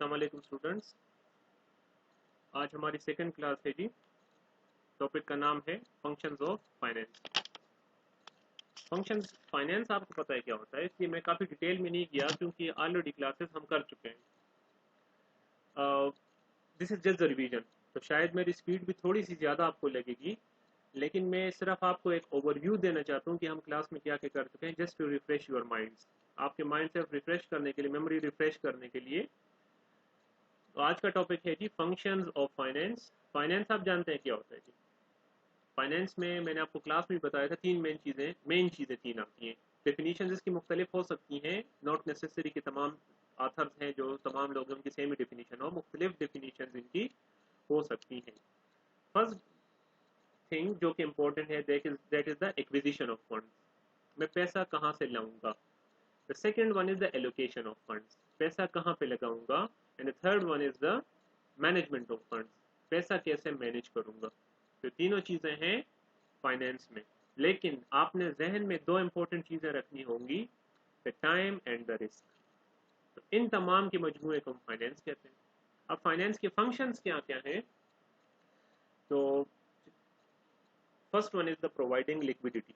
अस्सलाम वालेकुम स्टूडेंट्स। आज हमारी सेकंड क्लास है जी। टॉपिक का नाम है functions of finance. Functions finance आपको पता है क्या होता है, इसलिए मैं काफ़ी डिटेल में नहीं गया क्योंकि ऑलरेडी क्लासेस हम कर चुके हैं। This is just the revision, तो शायद मेरी स्पीड भी थोड़ी सी ज़्यादा आपको लगेगी, लेकिन मैं सिर्फ आपको एक ओवरव्यू देना चाहता हूँ कि हम क्लास में क्या क्या कर चुके हैं, just to refresh your minds, आपके माइंड से रिफ्रेश करने के लिए, मेमोरी रिफ्रेश करने के लिए। तो आज का टॉपिक है जी फंक्शंस ऑफ फाइनेंस। फाइनेंस आप जानते हैं क्या होता है जी। फाइनेंस में मैंने आपको क्लास में बताया था तीन मेन चीज़ें तीन आती हैं। डेफिनेशन इसकी मुख्तलिफ हो सकती हैं, नॉट नेसेसरी कि तमाम आथर्स हैं जो तमाम लोगों की सेम ही डेफिनेशन हो, मुख्तलिफ डेफिनेशन इनकी हो सकती हैं। फर्स्ट थिंग जो कि इम्पोर्टेंट है that is the acquisition of fund. मैं पैसा कहाँ से लाऊंगा। The second one is the allocation of funds, पैसा कहाँ पे लगाऊंगा। And the third one is the management of funds, पैसा कैसे मैनेज करूंगा। तो तीनों चीजें हैं फाइनेंस में, लेकिन आपने जहन में दो इंपॉर्टेंट चीजें रखनी होंगी, the time and the risk. तो इन तमाम के मजमूए को हम फाइनेंस कहते हैं। अब फाइनेंस के फंक्शंस क्या क्या हैं, तो first one is the providing liquidity.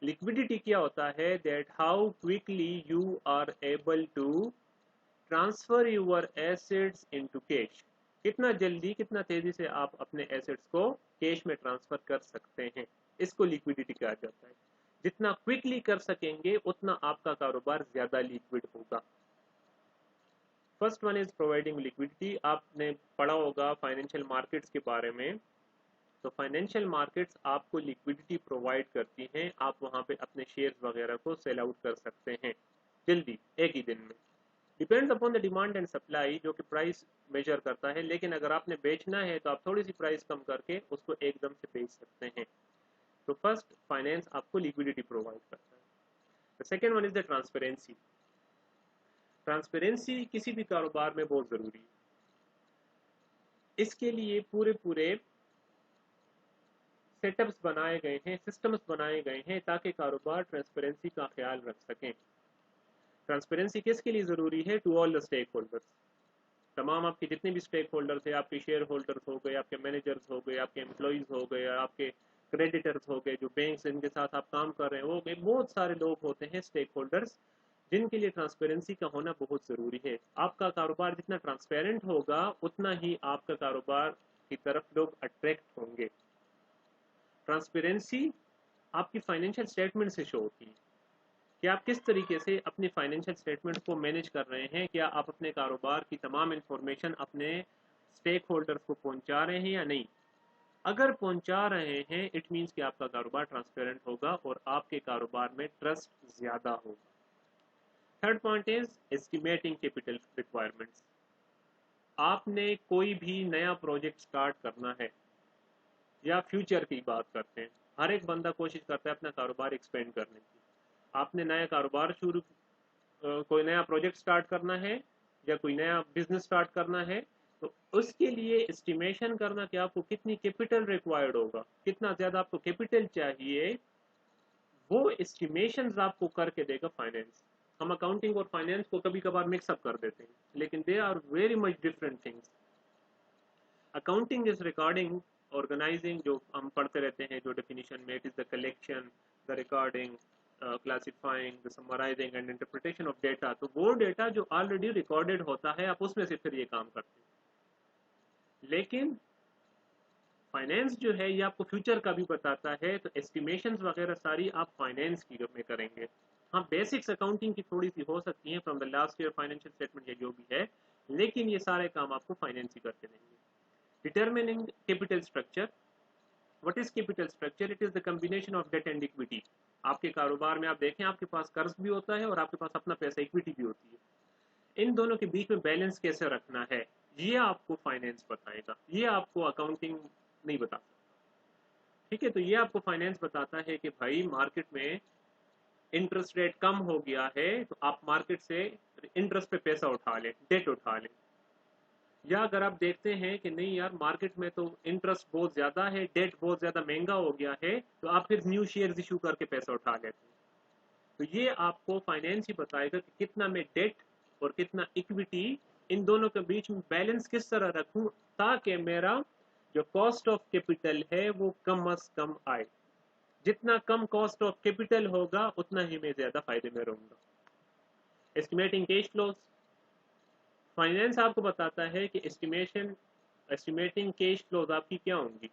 Liquidity क्या होता है, that how quickly you are able to transfer your assets into cash. कितना जल्दी, कितना तेजी से आप अपने एसेट्स को कैश में ट्रांसफर कर सकते हैं, इसको लिक्विडिटी कहा जाता है। जितना क्विकली कर सकेंगे उतना आपका कारोबार ज्यादा लिक्विड होगा। First one is providing liquidity. आपने पढ़ा होगा फाइनेंशियल मार्केट्स के बारे में, तो फाइनेंशियल मार्केट्स आपको लिक्विडिटी प्रोवाइड करती हैं, आप वहां पे अपने शेयर्स वगैरह को सेल आउट कर सकते हैं जल्दी, एक ही दिन में। Depends upon the demand and supply, जो कि प्राइस मेजर करता है, लेकिन अगर आपने बेचना है तो आप थोड़ी सी प्राइस कम करके उसको एकदम से बेच सकते हैं। तो फर्स्ट फाइनेंस आपको लिक्विडिटी प्रोवाइड करता है। The second one is the transparency. Transparency किसी भी कारोबार में बहुत जरूरी है। इसके लिए पूरे सेटअप्स बनाए गए हैं, सिस्टम्स बनाए गए हैं ताकि कारोबार ट्रांसपेरेंसी का ख्याल रख सकें। ट्रांसपेरेंसी किसके लिए जरूरी है, to all the stakeholders. तमाम आपके जितने भी स्टेक होल्डर्स हैं, आपके शेयर होल्डर्स हो गए, आपके मैनेजर्स हो गए, आपके एम्प्लॉइज हो गए, आपके क्रेडिटर्स हो गए, जो बैंक इनके साथ आप काम कर रहे हैं वो गए, बहुत सारे लोग होते हैं स्टेक होल्डर्स, जिनके लिए ट्रांसपेरेंसी का होना बहुत ज़रूरी है। आपका कारोबार जितना ट्रांसपेरेंट होगा उतना ही आपका कारोबार की तरफ लोग अट्रैक्ट होंगे। ट्रांसपेरेंसी आपकी फाइनेंशियल स्टेटमेंट से शो होती है कि आप किस तरीके से अपनी फाइनेंशियल स्टेटमेंट को मैनेज कर रहे हैं, क्या आप अपने कारोबार की तमाम इंफॉर्मेशन अपने स्टेक होल्डर्स को पहुंचा रहे हैं या नहीं। अगर पहुंचा रहे हैं, इट मीन्स कि आपका कारोबार ट्रांसपेरेंट होगा और आपके कारोबार में ट्रस्ट ज्यादा होगा। Third point is estimating capital requirements. आपने कोई भी नया प्रोजेक्ट स्टार्ट करना है या फ्यूचर की बात करते हैं, हर एक बंदा कोशिश करता है अपना कारोबार एक्सपेंड करने की। आपने नया कारोबार कोई नया प्रोजेक्ट स्टार्ट करना है या कोई नया बिजनेस स्टार्ट करना है, तो उसके लिए एस्टिमेशन करना कि आपको कितनी कैपिटल रिक्वायर्ड होगा, कितना ज्यादा आपको कैपिटल चाहिए, वो एस्टिमेशंस आपको करके देगा फाइनेंस। हम अकाउंटिंग और फाइनेंस को कभी कभार मिक्सअप कर देते हैं, लेकिन they are very much different things. Accounting is recording, organising, जो हम पढ़ते रहते हैं जो डेफिनेशन में, it is the collection, the recording, classifying, the summarising and interpretation of data. तो वो डेटा जो ऑलरेडी रिकॉर्डेड होता है, आप उसमें से फिर ये काम करते हैं। लेकिन फाइनेंस जो है ये आपको फ्यूचर का भी बताता है, तो एस्टिमेशंस वगैरह सारी आप फाइनेंस की में करेंगे। हाँ, बेसिक्स अकाउंटिंग की थोड़ी सी हो सकती है from the last year financial statement या जो भी है, लेकिन ये सारे काम आपको फाइनेंस ही करके देंगे। Determining capital structure. What is capital structure, it is the combination of debt and equity. आपके कारोबार में आप देखें, आपके पास कर्ज भी होता है और आपके पास अपना पैसा इक्विटी भी होती है। इन दोनों के बीच में बैलेंस कैसे रखना है, ये आपको फाइनेंस बताएगा, ये आपको अकाउंटिंग नहीं बता सकता। ठीक है, तो ये आपको फाइनेंस बताता है कि भाई मार्केट में इंटरेस्ट रेट कम हो गया है, तो आप मार्केट से इंटरेस्ट पे पैसा उठा लें, डेट उठा लें। या अगर आप देखते हैं कि नहीं यार, मार्केट में तो इंटरेस्ट बहुत ज्यादा है, डेट बहुत ज्यादा महंगा हो गया है, तो आप फिर न्यू शेयर्स इशू करके पैसा उठा लेते हैं। तो ये आपको फाइनेंस ही बताएगा कि कितना में डेट और कितना इक्विटी इन दोनों के बीच में बैलेंस किस तरह रखूं ताकि मेरा जो कॉस्ट ऑफ कैपिटल है वो कम अज कम आए। जितना कम कॉस्ट ऑफ कैपिटल होगा उतना ही मैं ज्यादा फायदे में रहूंगा। एस्टिमेटिंग कैश फ्लोज, फाइनेंस आपको बताता है कि एस्टिमेटिंग कैश फ्लोज आपकी क्या होंगी।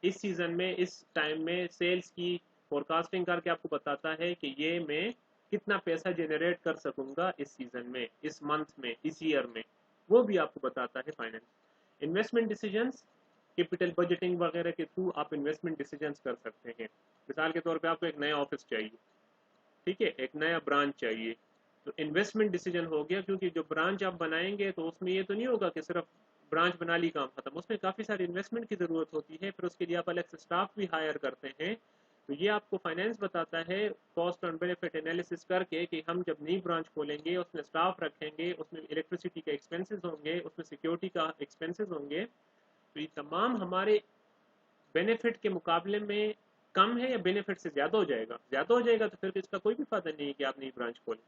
इस सीजन में, इस टाइम में सेल्स की फोरकास्टिंग करके आपको बताता है कि ये मैं कितना पैसा जनरेट कर सकूंगा इस सीजन में, इस मंथ में, इस ईयर में, वो भी आपको बताता है finance. Investment decisions, capital budgeting वगैरह के थ्रू आप इन्वेस्टमेंट डिसीजंस कर सकते हैं। मिसाल के तौर पे आपको एक नया ऑफिस चाहिए, ठीक है, एक नया ब्रांच चाहिए, तो इन्वेस्टमेंट डिसीजन हो गया, क्योंकि जो ब्रांच आप बनाएंगे तो उसमें ये तो नहीं होगा कि सिर्फ ब्रांच बना ली काम खत्म, उसमें काफ़ी सारी इन्वेस्टमेंट की ज़रूरत होती है, फिर उसके लिए आप अलग से स्टाफ भी हायर करते हैं। तो ये आपको फाइनेंस बताता है कॉस्ट और बेनिफिट एनालिसिस करके कि हम जब नई ब्रांच खोलेंगे उसमें स्टाफ रखेंगे, उसमें इलेक्ट्रिसिटी के एक्सपेंसेस होंगे, उसमें सिक्योरिटी का एक्सपेंसेस होंगे, तो ये तमाम हमारे बेनिफिट के मुकाबले में कम है या बेनिफिट से ज़्यादा हो जाएगा। ज़्यादा हो जाएगा तो फिर इसका कोई भी फायदा नहीं है कि आप नई ब्रांच खोलें।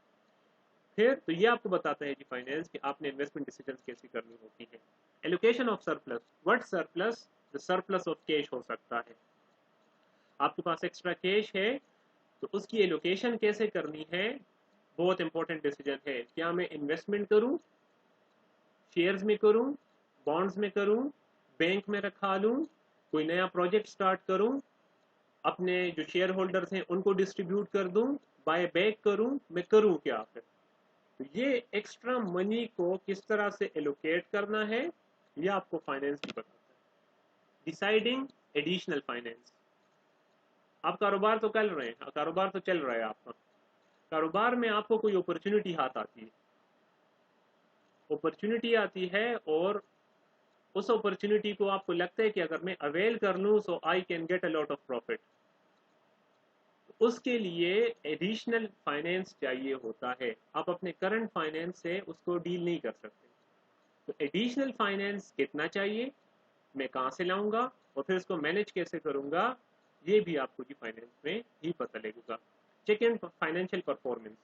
फिर तो ये आपको बताता है कि फाइनेंस कि आपने इन्वेस्टमेंट डिसीजंस कैसे करनी होती है। Allocation of surplus, what surplus, the surplus of cash हो सकता है। आपके पास एक्स्ट्रा कैश है तो उसकी एलोकेशन कैसे करनी है, बहुत इंपॉर्टेंट डिसीजन है। क्या मैं इन्वेस्टमेंट करूं, शेयर्स में करूं, बॉन्ड्स में करूं, बैंक में रखा लूं, कोई नया प्रोजेक्ट स्टार्ट करूं, अपने जो शेयर होल्डर्स हैं उनको डिस्ट्रीब्यूट कर दूं, बाय बैक करूं, मैं करूं क्या फिर। तो ये एक्स्ट्रा मनी को किस तरह से एलोकेट करना है ये आपको फाइनेंस भी बताता है। डिसाइडिंग एडिशनल फाइनेंस, आप कारोबार तो कर रहे हैं, कारोबार तो चल रहा है आपका, कारोबार में आपको कोई अपॉर्चुनिटी हाथ आती है, अपॉर्चुनिटी आती है और उस अपॉर्चुनिटी को आपको लगता है कि अगर मैं अवेल कर लूं so I can get a lot of profit, उसके लिए एडिशनल फाइनेंस चाहिए होता है। आप अपने करंट फाइनेंस से उसको डील नहीं कर सकते, तो एडिशनल फाइनेंस कितना चाहिए, मैं कहाँ से लाऊंगा और फिर इसको मैनेज कैसे करूंगा, ये भी आपको जी फाइनेंस में ही पता लगेगा। चेक इन फाइनेंशियल परफॉर्मेंस,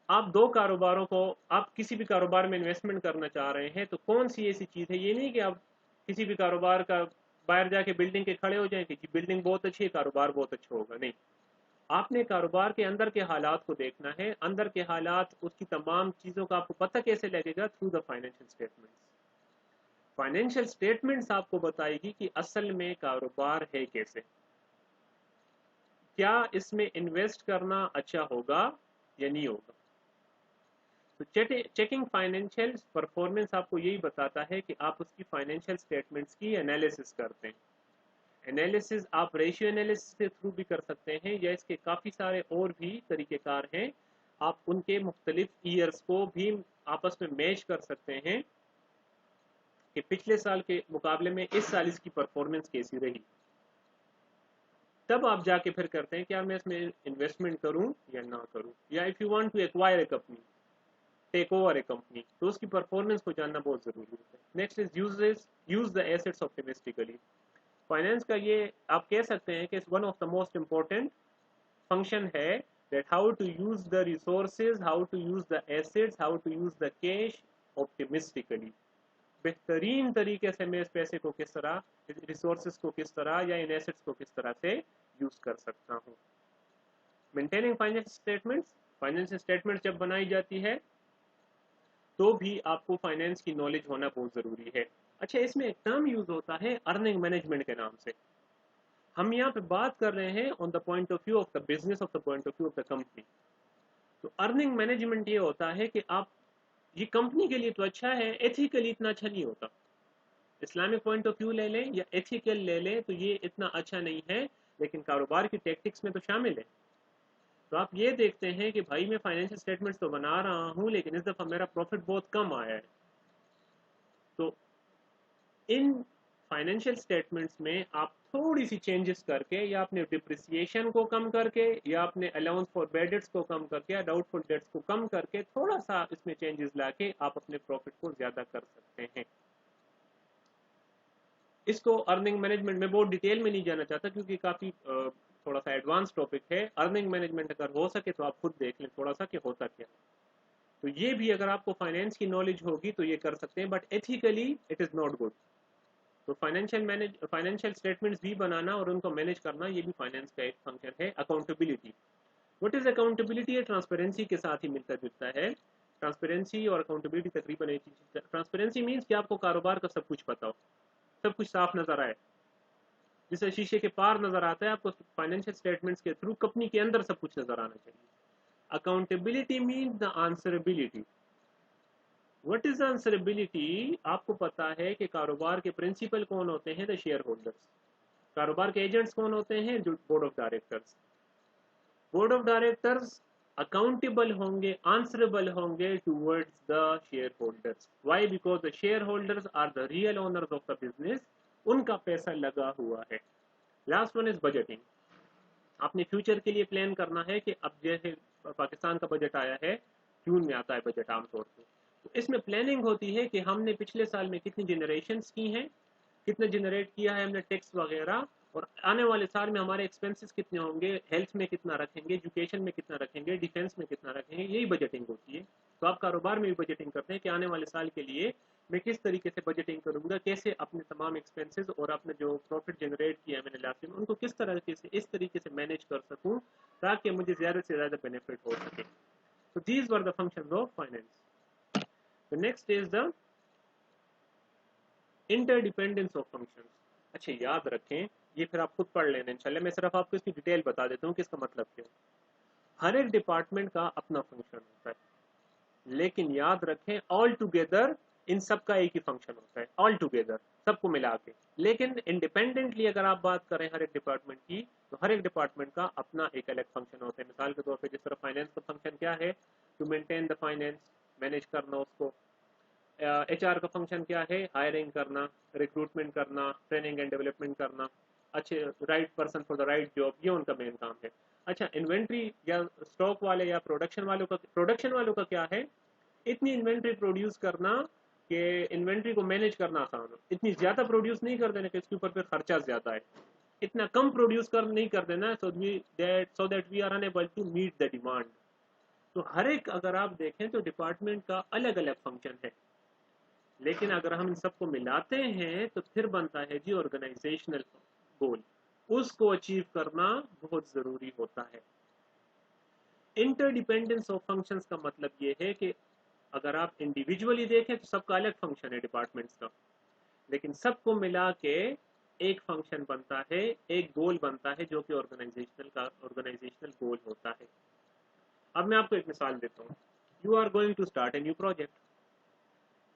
आप दो कारोबारों को, आप किसी भी कारोबार में इन्वेस्टमेंट करना चाह रहे हैं तो कौन सी ऐसी चीज़ है, ये नहीं कि आप किसी भी कारोबार का बाहर जाके बिल्डिंग के खड़े हो जाएं कि बिल्डिंग बहुत अच्छी है, कारोबार बहुत अच्छा होगा, नहीं। आपने कारोबार के अंदर के हालात को देखना है, अंदर के हालात, उसकी तमाम चीज़ों का आपको पता कैसे लगेगा, through the financial statements. Financial statements आपको बताएगी कि असल में कारोबार है कैसे, क्या इसमें इन्वेस्ट करना अच्छा होगा या नहीं होगा। तो चेकिंग फाइनेंशियल परफॉर्मेंस आपको यही बताता है कि आप उसकी फाइनेंशियल स्टेटमेंट्स की एनालिसिस करते हैं। एनालिसिस आप रेशियो एनालिसिस के थ्रू भी कर सकते हैं या इसके काफ़ी सारे और भी तरीक़ेकार हैं, आप उनके मुख्तलिफ ईयर्स को भी आपस में मैच कर सकते हैं कि पिछले साल के मुकाबले में इस साल इसकी परफॉर्मेंस कैसी रही। तब आप जाके फिर करते हैं कि यार मैं इसमें इन्वेस्टमेंट करूं या ना करूं, या if you want to acquire a company, take over a company, तो उसकी परफॉर्मेंस को जानना बहुत ज़रूरी होता है। Next is use the assets optimistically. Finance का ये आप कह सकते हैं कि one of the most important function है that how to use the resources, how to use the assets, how to use the cash optimistically। बेहतरीन तरीके से मैं इस पैसे को किस तरह, रिसोर्सेज को किस तरह या इन एसेट्स को किस तरह से यूज कर सकता हूँ। Maintaining financial statements, financial statements जब बनाई जाती है तो भी आपको फाइनेंस की नॉलेज होना बहुत ज़रूरी है। अच्छा, इसमें एक टर्म यूज होता है अर्निंग मैनेजमेंट के नाम से। हम यहाँ पे बात कर रहे हैं on the point of view of the business, of the point of view of the company. तो अर्निंग मैनेजमेंट ये होता है कि आप, ये कंपनी के लिए तो अच्छा है, एथिकली इतना अच्छा नहीं होता। इस्लामिक पॉइंट ऑफ व्यू ले लें या एथिकल ले लें तो ये इतना अच्छा नहीं है, लेकिन कारोबार की टैक्टिक्स में तो शामिल है। तो आप ये देखते हैं कि भाई मैं फाइनेंशियल स्टेटमेंट्स तो बना रहा हूँ लेकिन इस दफ़ा मेरा प्रॉफिट बहुत कम आया है, तो इन फाइनेंशियल स्टेटमेंट्स में आप थोड़ी सी चेंजेस करके, या अपने डिप्रिसिएशन को कम करके, या अपने अलाउंस फॉर बैड डेट्स को कम करके, या डाउटफुल डेट्स को कम करके, थोड़ा सा इसमें चेंजेस लाके आप अपने प्रॉफिट को ज़्यादा कर सकते हैं। इसको अर्निंग मैनेजमेंट में बहुत डिटेल में नहीं जाना चाहता क्योंकि काफ़ी थोड़ा सा एडवांस टॉपिक है। अर्निंग मैनेजमेंट अगर हो सके तो आप खुद देख लें थोड़ा सा कि होता क्या। तो ये भी अगर आपको फाइनेंस की नॉलेज होगी तो ये कर सकते हैं, but ethically it is not good. तो फाइनेंशियल स्टेटमेंट्स भी बनाना और उनको मैनेज करना ये भी फाइनेंस का एक फंक्शन है। Accountability, what is accountability? Transparency के साथ ही मिलता जुलता है। ट्रांसपेरेंसी और अकाउंटेबिलिटी तकरीबन एक चीज। ट्रांसपेरेंसी मीन्स कि आपको कारोबार का सब कुछ पता हो, सब कुछ साफ नजर आए, जिसे शीशे के पार नजर आता है, आपको फाइनेंशियल स्टेटमेंट्स के थ्रू कंपनी के अंदर सब कुछ नजर आना चाहिए। Accountability means the answerability. What is answerability? आपको पता है कि कारोबार के प्रिंसिपल कौन होते हैं? The share holders. कारोबार के एजेंट्स कौन होते हैं? Board of directors. Board of directors accountable होंगे, आंसरेबल होंगे towards the share holders. Why? Because the share holders are the real owners of the business, उनका पैसा लगा हुआ है। Last one is budgeting. आपने फ्यूचर के लिए प्लान करना है कि अब जैसे पाकिस्तान का बजट आया है, जून में आता है बजट आमतौर पर, तो इसमें प्लानिंग होती है कि हमने पिछले साल में कितनी जनरेशंस की हैं, कितना जनरेट किया है हमने टैक्स वगैरह, और आने वाले साल में हमारे एक्सपेंसेस कितने होंगे, हेल्थ में कितना रखेंगे, एजुकेशन में कितना रखेंगे, डिफेंस में कितना रखेंगे, यही बजटिंग होती है। तो आप कारोबार में भी बजटिंग करते हैं कि आने वाले साल के लिए मैं किस तरीके से बजटिंग करूंगा, कैसे अपने तमाम एक्सपेंसेस और अपने जो प्रॉफिट जनरेट किया मैंने लास्ट में उनको किस तरीके से इस तरीके से मैनेज कर सकूं ताकि मुझे ज़्यादा से ज़्यादा बेनिफिट हो सके। तो these were the functions of finance. The next is the interdependence of functions. अच्छा याद रखें, ये फिर आप खुद पढ़ लेना इंशाल्लाह, मैं सिर्फ आपको इसकी डिटेल बता देता हूँ कि इसका मतलब क्या है। हर एक डिपार्टमेंट का अपना फंक्शन होता है, लेकिन याद रखें ऑल टुगेदर इन सब का एक ही फंक्शन होता है, ऑल टुगेदर सबको मिला के। लेकिन इंडिपेंडेंटली अगर आप बात करें हर एक डिपार्टमेंट की, तो हर एक डिपार्टमेंट का अपना एक अलग फंक्शन होता है। मिसाल के तौर पर जिस तरह फाइनेंस का फंक्शन क्या है? To maintain the finance, manage करना उसको। HR का फंक्शन क्या है? हायरिंग करना, रिक्रूटमेंट करना, ट्रेनिंग एंड डेवलपमेंट करना, अच्छे right person for the right job, ये उनका मेन काम है। अच्छा इन्वेंट्री या स्टॉक वाले या प्रोडक्शन वालों का क्या है? इतनी इन्वेंट्री प्रोड्यूस करना कि इन्वेंट्री को मैनेज करना आसान हो, इतनी ज्यादा प्रोड्यूस नहीं कर देना कि इसके ऊपर फिर खर्चा ज्यादा है, इतना कम प्रोड्यूस कर नहीं कर देना so that we are unable to meet the demand. तो हर एक अगर आप देखें तो डिपार्टमेंट का अलग अलग फंक्शन है, लेकिन अगर हम इन सबको मिलाते हैं तो फिर बनता है जी ऑर्गेनाइजेशनल गोल, उसको अचीव करना बहुत जरूरी होता है। इंटरडिपेंडेंस ऑफ फंक्शंस का मतलब ये है कि अगर आप इंडिविजुअली देखें तो सबका अलग फंक्शन है डिपार्टमेंट्स का, लेकिन सबको मिला के एक फंक्शन बनता है, एक गोल बनता है जो कि ऑर्गेनाइजेशनल गोल होता है। अब मैं आपको एक मिसाल देता हूँ। You are going to start a new project.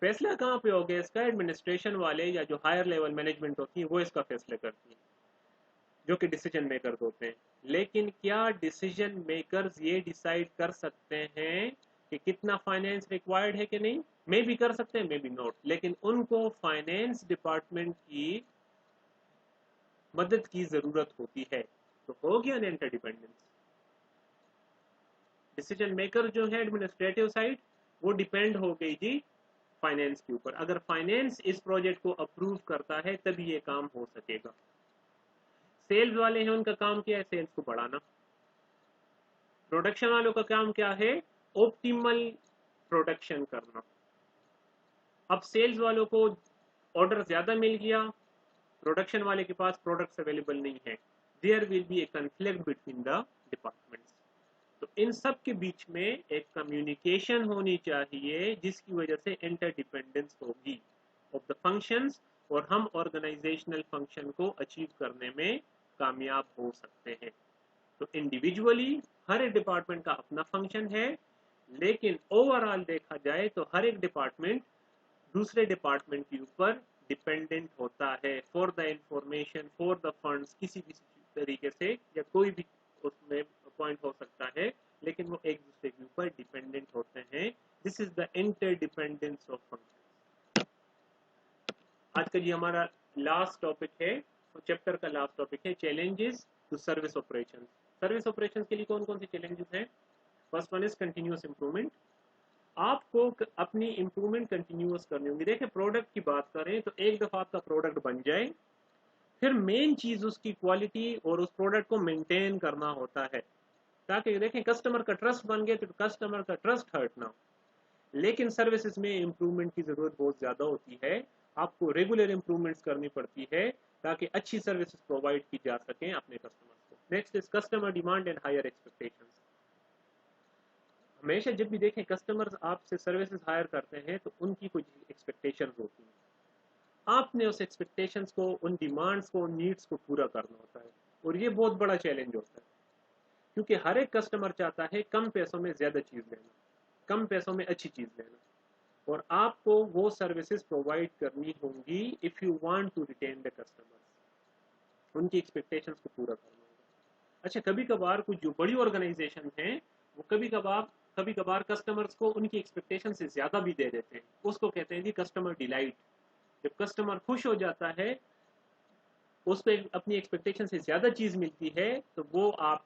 फैसला कहाँ पे हो गया इसका? एडमिनिस्ट्रेशन वाले या जो हायर लेवल मैनेजमेंट होती है वो इसका फैसला करती है, जो कि डिसीजन मेकर्स होते हैं। लेकिन क्या डिसीजन मेकर्स ये डिसाइड कर सकते हैं कि कितना फाइनेंस रिक्वायर्ड है कि नहीं? मे भी कर सकते हैं, मे भी नॉट, लेकिन उनको फाइनेंस डिपार्टमेंट की मदद की जरूरत होती है। तो हो गया ना इंटरडिपेंडेंस। डिसीजन मेकर जो है एडमिनिस्ट्रेटिव साइड, वो डिपेंड हो गई जी फाइनेंस के ऊपर। अगर फाइनेंस इस प्रोजेक्ट को अप्रूव करता है तभी ये काम हो सकेगा। सेल्स वाले हैं, उनका काम क्या है? सेल्स को बढ़ाना। प्रोडक्शन वालों का काम क्या है? ऑप्टिमल प्रोडक्शन करना। अब सेल्स वालों को ऑर्डर ज्यादा मिल गया, प्रोडक्शन वाले के पास प्रोडक्ट्स अवेलेबल नहीं है, there will be a conflict between the departments. तो इन सब के बीच में एक कम्युनिकेशन होनी चाहिए जिसकी वजह से इंटरडिपेंडेंस होगी ऑफ द फंक्शंस, और हम ऑर्गेनाइजेशनल फंक्शन को अचीव करने में कामयाब हो सकते हैं। तो इंडिविजुअली हर एक डिपार्टमेंट का अपना फंक्शन है, लेकिन ओवरऑल देखा जाए तो हर एक डिपार्टमेंट दूसरे डिपार्टमेंट के ऊपर डिपेंडेंट होता है for the information, for the funds, किसी भी तरीके से, या कोई भी उसमें पॉइंट हो सकता है, लेकिन वो एक दूसरे के ऊपर डिपेंडेंट होते हैं। This is the interdependence of function. आज का जी हमारा लास्ट टॉपिक है, चैप्टर का लास्ट टॉपिक है challenges to service operation. Service operation के लिए कौन कौन से चैलेंजेस हैं? First one is continuous improvement. आपको अपनी इंप्रूवमेंट कंटिन्यूअस करनी होगी। देखिए प्रोडक्ट की बात करें तो एक दफा आपका प्रोडक्ट बन जाए, फिर मेन चीज उसकी क्वालिटी और उस प्रोडक्ट को मेंटेन करना होता है, ताकि देखें कस्टमर का ट्रस्ट बन गया तो कस्टमर का ट्रस्ट हर्ट ना हो। लेकिन सर्विसेज में इम्प्रूवमेंट की ज़रूरत बहुत ज़्यादा होती है, आपको रेगुलर इम्प्रूवमेंट्स करनी पड़ती है ताकि अच्छी सर्विसेज प्रोवाइड की जा सकें अपने कस्टमर्स को। Next is customer demand and higher expectations. हमेशा जब भी देखें कस्टमर्स आपसे सर्विसेज हायर करते हैं तो उनकी कुछ एक्सपेक्टेशंस होती हैं, आपने उस एक्सपेक्टेशंस को, उन डिमांड्स को, उन नीड्स को पूरा करना होता है, और ये बहुत बड़ा चैलेंज होता है क्योंकि हर एक कस्टमर चाहता है कम पैसों में ज़्यादा चीज़ लेना, कम पैसों में अच्छी चीज़ लेना, और आपको वो सर्विसेज प्रोवाइड करनी होंगी if you want to retain the customers, उनकी एक्सपेक्टेशंस को पूरा करना होगा। अच्छा, कभी कभार कुछ जो बड़ी ऑर्गेनाइजेशन है वो कभी कभार कस्टमर्स को उनकी एक्सपेक्टेशन से ज़्यादा भी दे देते हैं, उसको कहते हैं जी कस्टमर डिलाइट। जब कस्टमर खुश हो जाता है, उसको अपनी एक्सपेक्टेशन से ज़्यादा चीज़ मिलती है, तो वो आप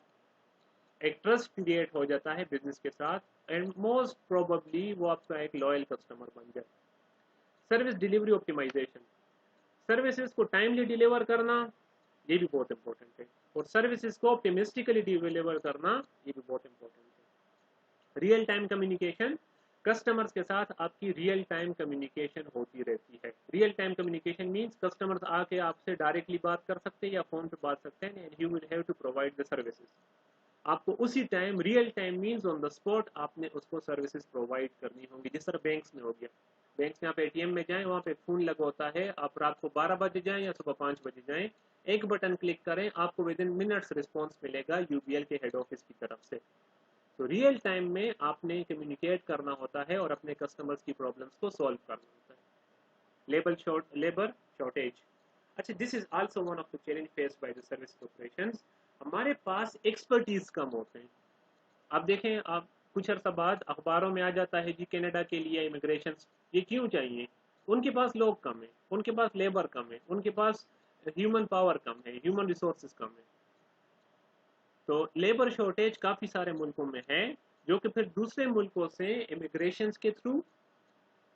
एक ट्रस्ट क्रिएट हो जाता है बिजनेस के साथ एंड मोस्ट प्रोबेबली वो आपका एक लॉयल कस्टमर बन जाए। सर्विस डिलीवरी ऑप्टिमाइजेशन, सर्विसेज को टाइमली डिलीवर करना ये भी बहुत इंपॉर्टेंट है, और सर्विसेज को ऑप्टिमिस्टिकली डिलीवर करना ये भी बहुत इंपॉर्टेंट है। रियल टाइम कम्युनिकेशन, कस्टमर्स के साथ आपकी रियल टाइम कम्युनिकेशन होती रहती है। Real time communication means customers आके आपसे डायरेक्टली बात कर सकते हैं या फोन पे बात सकते हैं, and you will have to provide the services. आपको उसी time, real time means on the spot, आपने उसको सर्विसेज प्रोवाइड करनी होंगी। जिस तरह बैंक्स में हो गया, बैंक्स में आप एटीएम में जाएं, वहाँ पे फोन लगा होता है, आप रात को 12 बजे जाएं या सुबह 5 बजे जाएं, एक बटन क्लिक करें, आपको विद इन मिनट्स रिस्पॉन्स मिलेगा यूबीएल के हेड ऑफिस की तरफ से। तो रियल टाइम में आपने कम्युनिकेट करना होता है और अपने कस्टमर्स की प्रॉब्लम्स को सॉल्व करना होता है। लेबर शॉर्टेज, अच्छा this is also one of the challenge faced by the service corporations. हमारे पास एक्सपर्टीज कम होते हैं। आप देखें, आप कुछ अर्सा बाद अखबारों में आ जाता है जी कनाडा के लिए इमिग्रेशन ये क्यों चाहिए, उनके पास लोग कम है, उनके पास लेबर कम है, उनके पास ह्यूमन पावर कम है, ह्यूमन रिसोर्सेज कम है। तो लेबर शॉर्टेज काफ़ी सारे मुल्कों में है, जो कि फिर दूसरे मुल्कों से इमिग्रेशन के थ्रू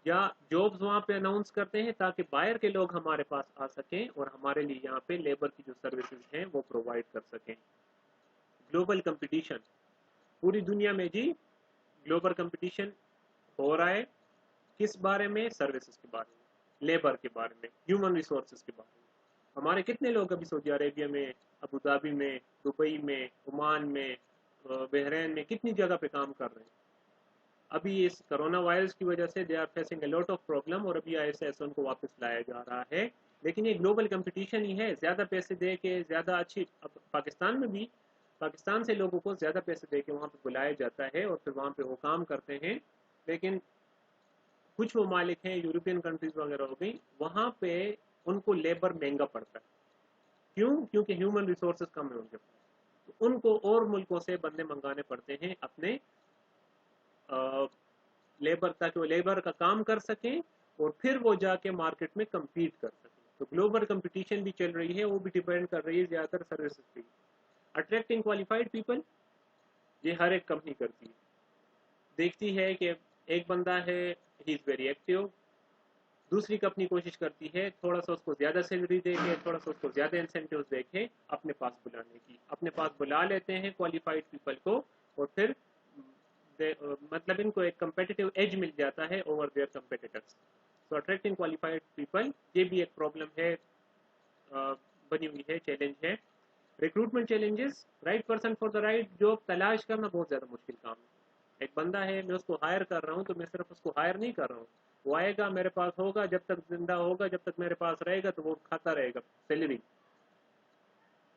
या जॉब्स वहाँ पे अनाउंस करते हैं ताकि बाहर के लोग हमारे पास आ सकें और हमारे लिए यहाँ पे लेबर की जो सर्विसेज हैं वो प्रोवाइड कर सकें। ग्लोबल कंपटीशन, पूरी दुनिया में जी ग्लोबल कंपटीशन हो रहा है, किस बारे में? सर्विसेज के बारे में, लेबर के बारे में, ह्यूमन रिसोर्सेज के बारे में। हमारे कितने लोग अभी सऊदी अरेबिया में, अबू धाबी में, दुबई में, ओमान में, बहरीन में, कितनी जगह पे काम कर रहे हैं। अभी इस कोरोना वायरस की वजह से they are facing a lot of problem, और अभी ऐसे ऐसे उनको वापस लाया जा रहा है। लेकिन ये ग्लोबल कंपटीशन ही है, ज़्यादा पैसे दे के ज़्यादा अच्छी, अब पाकिस्तान में भी पाकिस्तान से लोगों को ज़्यादा पैसे दे के वहाँ पे बुलाया जाता है और फिर वहाँ पे वो काम करते हैं। लेकिन कुछ ममालिक हैं, यूरोपियन कंट्रीज वगैरह हो गई, वहाँ पे उनको लेबर महंगा पड़ता है। क्यों? क्योंकि ह्यूमन रिसोर्सेज कम है उनके पास, तो उनको और मुल्कों से बंदे मंगाने पड़ते हैं अपने लेबर, ताकि वो लेबर का काम कर सकें और फिर वो जाके मार्केट में कम्पीट कर सकें। तो ग्लोबल कंपटीशन भी चल रही है, वो भी डिपेंड कर रही है ज़्यादातर सर्विसेज पे। अट्रैक्टिंग क्वालिफाइड पीपल, ये हर एक कंपनी करती है, देखती है कि एक बंदा है, ही इज़ वेरी एक्टिव, दूसरी कंपनी कोशिश करती है थोड़ा सा उसको ज़्यादा सैलरी दे के, थोड़ा सा उसको ज़्यादा इंसेंटिव दे के अपने पास बुलाने की, अपने पास बुला लेते हैं क्वालिफाइड पीपल को, और फिर मतलब इनको एक कम्पिटिटिव एज मिल जाता है ओवर देयर कंपिटिटर्स। तो अट्रैक्टिंग क्वालिफाइड पीपल, ये भी एक प्रॉब्लम है, बनी हुई है, चैलेंज है। Recruitment challenges, right person for the right job तलाश करना बहुत ज़्यादा मुश्किल काम है। एक बंदा है, मैं उसको हायर कर रहा हूँ, तो मैं सिर्फ उसको हायर नहीं कर रहा हूँ, वो आएगा, मेरे पास होगा, जब तक जिंदा होगा, जब तक मेरे पास रहेगा, तो वो खाता रहेगा सैलरी।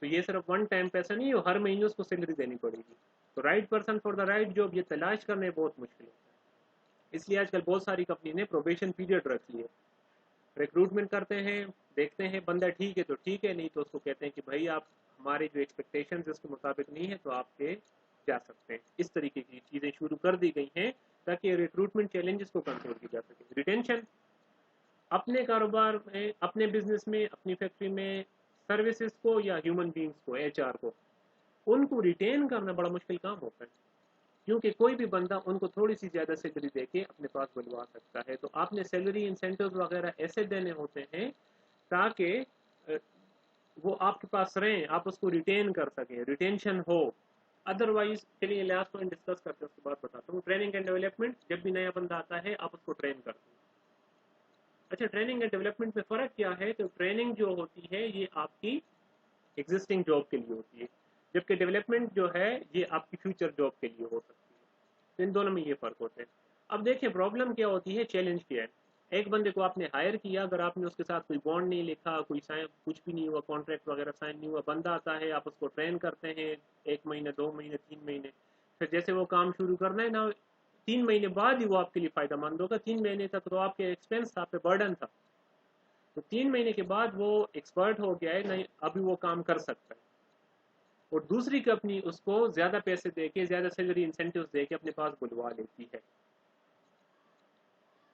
तो ये सिर्फ वन टाइम पैसा नहीं है, हर महीने उसको सैलरी देनी पड़ेगी। तो right person for the right job ये तलाश करने बहुत मुश्किल होता है। इसलिए आजकल बहुत सारी कंपनी ने प्रोबेशन पीरियड रखी है। रिक्रूटमेंट करते हैं, देखते हैं बंदा ठीक है तो ठीक है, नहीं तो उसको कहते हैं कि भाई आप हमारे जो एक्सपेक्टेशन है उसके मुताबिक नहीं है, तो आपके जा सकते हैं। इस तरीके की चीज़ें शुरू कर दी गई हैं ताकि रिक्रूटमेंट चैलेंजेस को कंट्रोल की जा सके। रिटेंशन, अपने कारोबार में, अपने बिजनेस में, अपनी फैक्ट्री में सर्विसेज को या ह्यूमन बींग्स को, एचआर को, उनको रिटेन करना बड़ा मुश्किल काम होता है, क्योंकि कोई भी बंदा उनको थोड़ी सी ज़्यादा सैलरी देके अपने पास बुलवा सकता है। तो आपने सैलरी इंसेंटिव्स वगैरह ऐसे देने होते हैं ताकि वो आपके पास रहें, आप उसको रिटेन कर सकें, रिटेंशन हो। अदरवाइज चलिए लास्ट पॉइंट डिस्कस करते हैं, उसके बाद बताता हूँ। ट्रेनिंग एंड डेवलपमेंट, जब भी नया बंदा आता है आप उसको ट्रेन करते हैं। अच्छा, ट्रेनिंग एंड डेवलपमेंट में फ़र्क क्या है? तो ट्रेनिंग जो होती है ये आपकी एग्जिस्टिंग जॉब के लिए होती है, जबकि डेवलपमेंट जो है ये आपकी फ्यूचर जॉब के लिए हो सकती है। तो इन दोनों में ये फ़र्क होते हैं। अब देखिए प्रॉब्लम क्या होती है, चैलेंज क्या है। एक बंदे को आपने हायर किया, अगर आपने उसके साथ कोई बॉन्ड नहीं लिखा, कोई साइन कुछ भी नहीं हुआ, कॉन्ट्रैक्ट वगैरह साइन नहीं हुआ, बंदा आता है, आप उसको ट्रेन करते हैं 1 महीने 2 महीने 3 महीने, फिर जैसे वो काम शुरू करना है ना, 3 महीने बाद ही वो आपके लिए फायदा मंद होगा। 3 महीने तक तो आपके एक्सपेंस था, आप पे बर्डन था। तो 3 महीने के बाद वो एक्सपर्ट हो गया है, नहीं अभी वो काम कर सकता है, और दूसरी कंपनी उसको ज्यादा पैसे देके, ज्यादा सैलरी इंसेंटिव देके अपने पास बुलवा लेती है।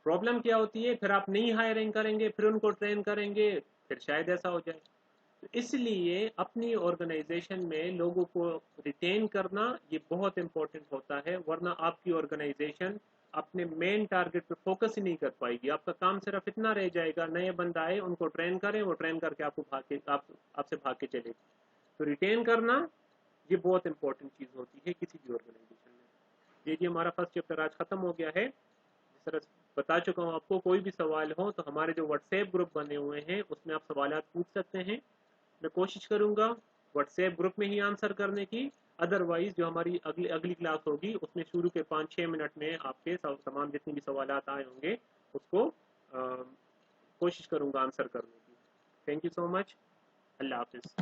प्रॉब्लम क्या होती है, फिर आप नहीं हायरिंग करेंगे, फिर उनको ट्रेन करेंगे, फिर शायद ऐसा हो जाए। तो इसलिए अपनी ऑर्गेनाइजेशन में लोगों को रिटेन करना ये बहुत इंपॉर्टेंट होता है, वरना आपकी ऑर्गेनाइजेशन अपने मेन टारगेट पे फोकस ही नहीं कर पाएगी। आपका काम सिर्फ इतना रह जाएगा, नए बंदा आए, उनको ट्रेन करें, वो ट्रेन करके आपको भाग के आपसे भाग के चले। तो रिटेन करना ये बहुत इंपॉर्टेंट चीज़ होती है किसी भी ऑर्गेनाइजेशन में। ये हमारा फर्स्ट चैप्टर आज खत्म हो गया है। जिस तरह बता चुका हूँ आपको, कोई भी सवाल हो तो हमारे जो व्हाट्सएप ग्रुप बने हुए हैं उसमें आप सवाल पूछ सकते हैं। मैं कोशिश करूंगा व्हाट्सएप ग्रुप में ही आंसर करने की। अदरवाइज जो हमारी अगली अगली क्लास होगी उसमें शुरू के 5-6 मिनट में आपके तमाम जितने भी सवाल आए होंगे उसको कोशिश करूंगा आंसर करने की। Thank you so much. Allah Hafiz.